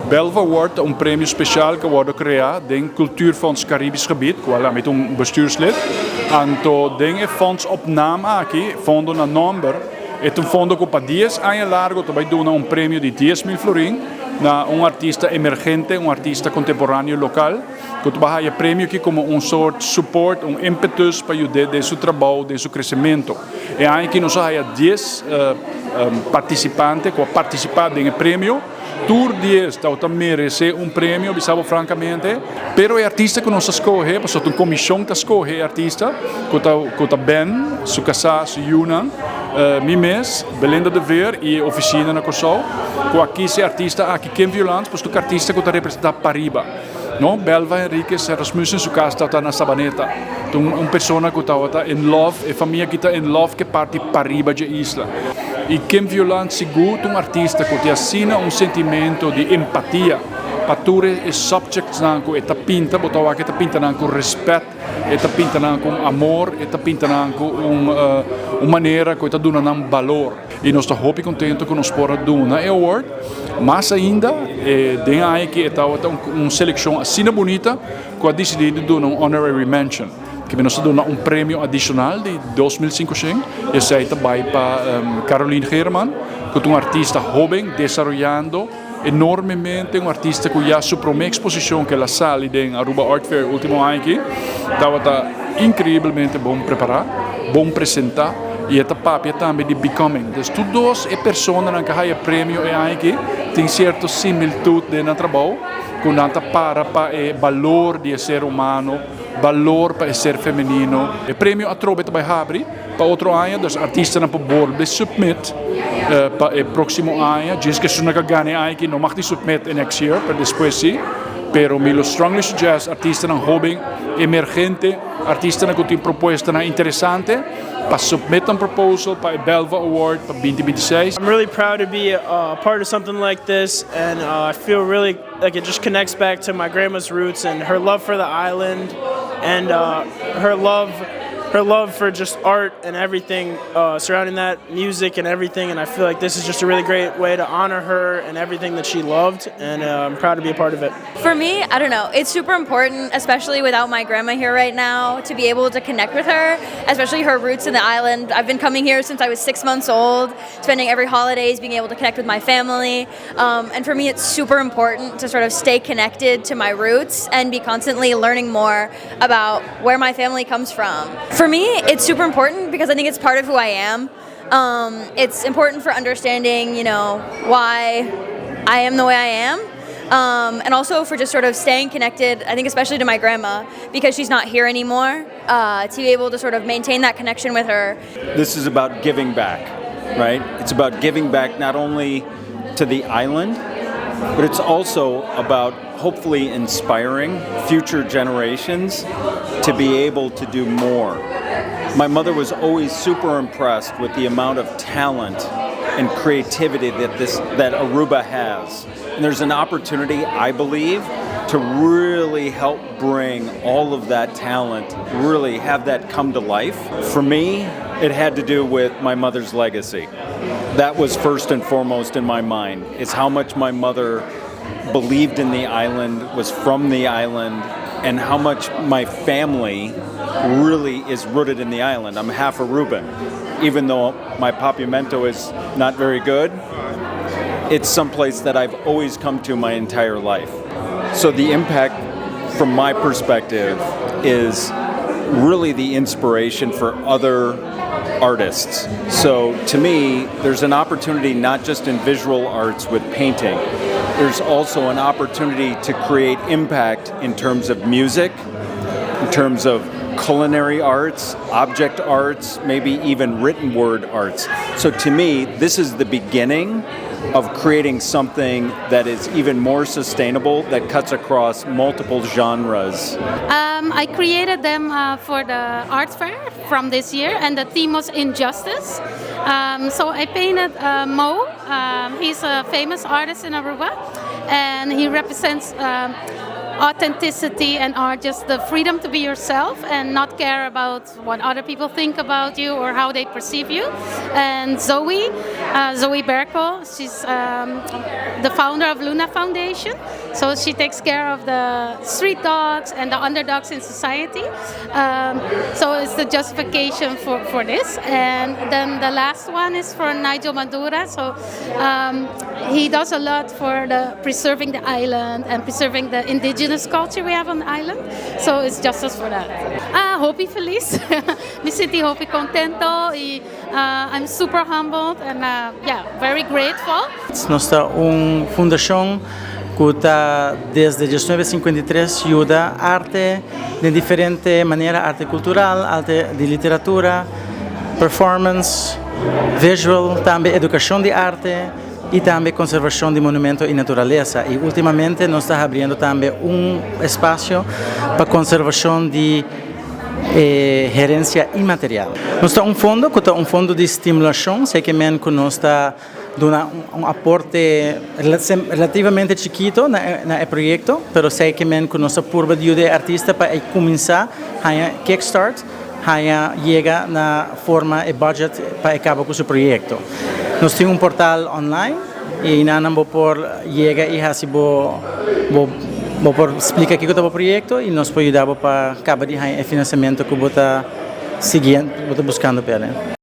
Belva Award een premio speciaal geworden crea den Cultuurfonds Caribisch Gebied, qual met een bestuurslid. En to den fonds opname aqui, fondo na number, et un fondo com 10 anos largo, to vai doen een premio de 10.000 florin na een artista emergente, een artista contemporaneo local. Que tu vai prêmio aqui como um soort support, um impetus para ajudar de seu trabalho, de seu crescimento. E aí que nós há 10 participantes que participar do prêmio. Tour 10 está merece um prêmio, bisabo francamente. Pero o artista que nós escolhe, porque uma comissão que escolhe artista, que está bem, su casa, su Yunan, Mimes, Belinda de Ver e oficina na Kosovo. Que aqui se artista aqui quem violante, porque o artista que está representado Aruba. No, Belva Henriquez, Rasmussen su casa está na Sabaneta. Uma pessoa que está in love, e família que está in love que parte para riba de isla. E quem violante seguro artista que te assina sentimento de empatia. Pature e subjects nanco e pinta, botawa que pinta nanco respeito, e pinta nanco amor, e pinta nanco maneira que está dando um valor. E nós estamos muito contentes que nós podemos dar um award. Mas ainda, tem aí que está uma seleção assim bonita que a decidido dar um honorary mention. Que nós damos um prêmio adicional de 2.500 e esse vai para Caroline German, que é um artista jovem, desenvolvendo enormemente, um artista que já sua primeira exposição que ela sale em Aruba Art Fair último ano aqui, estava incrivelmente bom preparar, bom apresentar. E esta papia também de becoming. Então, todas as pessoas que ganham prêmio aqui têm certa similitude no trabalho, com para o valor de ser humano, valor para ser feminino. O prêmio a trobe também abre para outro ano, os artistas não podem submit para o próximo ano. Diz que se não ganham aqui, não pode submit next year, para depois sim. Pero me lo strongly suggest artista na jovem, emergente, artista na que tem proposta na interessante, para submit proposal para o Belva Award para 2026. I'm really proud to be a part of something like this, and I feel really like it just connects back to my grandma's roots and her love for the island, and her love for just art and everything surrounding that, music and everything. And I feel like this is just a really great way to honor her and everything that she loved, and I'm proud to be a part of it. For me, I don't know, it's super important, especially without my grandma here right now, to be able to connect with her, especially her roots in the island. I've been coming here since I was 6 months old, spending every holidays, being able to connect with my family. And for me, it's super important to sort of stay connected to my roots and be constantly learning more about where my family comes from. For me, it's super important because I think it's part of who I am. It's important for understanding, why I am the way I am. And also for just sort of staying connected, I think especially to my grandma, because she's not here anymore, to be able to sort of maintain that connection with her. This is about giving back, right? It's about giving back not only to the island, but it's also about hopefully inspiring future generations to be able to do more. My mother was always super impressed with the amount of talent and creativity that Aruba has. And there's an opportunity, I believe, to really help bring all of that talent, really have that come to life. For me, it had to do with my mother's legacy. That was first and foremost in my mind. It's how much my mother believed in the island, was from the island, and how much my family really is rooted in the island. I'm half Aruban. Even though my papiamento is not very good, it's someplace that I've always come to my entire life. So the impact from my perspective is really the inspiration for other artists. So to me, there's an opportunity not just in visual arts with painting. There's also an opportunity to create impact in terms of music, in terms of culinary arts, object arts, maybe even written word arts. So to me, this is the beginning of creating something that is even more sustainable, that cuts across multiple genres. I created them for the art fair from this year, and the theme was injustice. So I painted Mo. He's a famous artist in Aruba, and he represents authenticity and art, just the freedom to be yourself and not care about what other people think about you or how they perceive you. And Zoe Berko, she's the founder of Luna Foundation. So she takes care of the street dogs and the underdogs in society. So it's the justification for this. And then the last one is for Nigel Madura. So he does a lot for preserving the island and preserving the indigenous culture we have on the island. So it's justice for that. Hopi feliz, me senti hopi contento y I'm super humbled and very grateful. Nuestra fundación que desde 1953 ayuda arte de diferente manera, arte cultural, arte de literatura, performance, visual, también educación de arte y también conservación de monumentos y naturaleza. Y últimamente nos está abriendo también un espacio para conservación de gerencia inmaterial. Nos está un fondo de estimulación, sé que nos está dando un aporte relativamente chiquito en el proyecto, pero sé que nos está purba de artista para comenzar a kickstart, llega na forma e budget para acabar com o projeto. Nós temos portal online e nós por llega e hasibo por explicar aqui o projeto e nos pode ajudar para acabar de financiamento que você está seguindo, buscando pela.